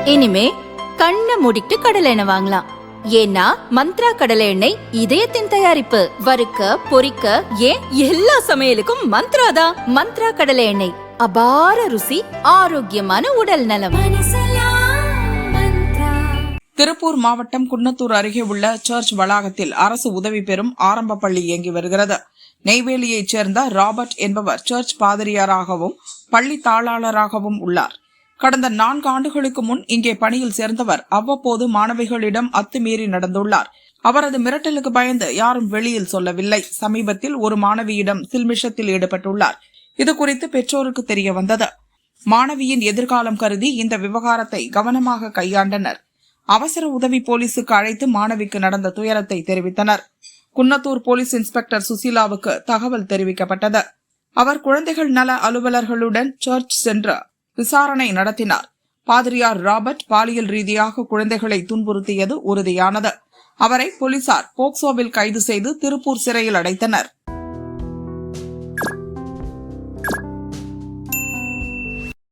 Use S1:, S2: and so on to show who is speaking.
S1: இனிமே கண்ணை மூடிட்டு கடலை எண்ணெய் வாங்கலாம். ஏன்னா மந்த்ரா கடலை எண்ணெய் இதயத்தின் தயாரிப்பு. வறுக்க பொரிக்க ஏன் எல்லா சமையலுக்கும் மந்த்ரா தான். மந்த்ரா கடலை எண்ணெய், அபார ருசி, ஆரோக்கியமான உடல் நலம்.
S2: திருப்பூர் மாவட்டம் குன்னத்தூர் அருகே உள்ள சர்ச் வளாகத்தில் அரசு உதவி பெறும் ஆரம்ப பள்ளி இயங்கி வருகிறது. நெய்வேலியைச் சேர்ந்த ராபர்ட் என்பவர் சர்ச் பாதிரியாராகவும் பள்ளி தாளாளராகவும் உள்ளார். கடந்த 4 ஆண்டுகளுக்கு முன் இங்கே பணியில் சேர்ந்தவர் அவ்வப்போது மாணவிகளிடம் அத்துமீறி நடந்துள்ளார். அவரது மிரட்டலுக்கு பயந்து யாரும் வெளியில் சொல்லவில்லை. சமீபத்தில் ஒரு மாணவியிடம் சில்மிஷத்தில் ஈடுபட்டுள்ளார். இதுகுறித்து பெற்றோருக்கு தெரிய வந்தது. மாணவியின் எதிர்காலம் கருதி இந்த விவகாரத்தை கவனமாக கையாண்டனர். அவசர உதவி போலீசுக்கு அழைத்து மாணவிக்கு நடந்த துயரத்தை தெரிவித்தனர். குன்னத்தூர் போலீஸ் இன்ஸ்பெக்டர் சுசீலாவுக்கு தகவல் தெரிவிக்கப்பட்டது. அவர் குழந்தைகள் நல அலுவலர்களுடன் சர்ச் சென்று விசாரணை நடத்தினார். பாதிரியார் ராபர்ட் பாலியல் ரீதியாக குழந்தைகளை துன்புறுத்தியது உறுதியானது. அவரை போலீசார் போக்சோவில் கைது செய்து திருப்பூர் சிறையில் அடைத்தனர்.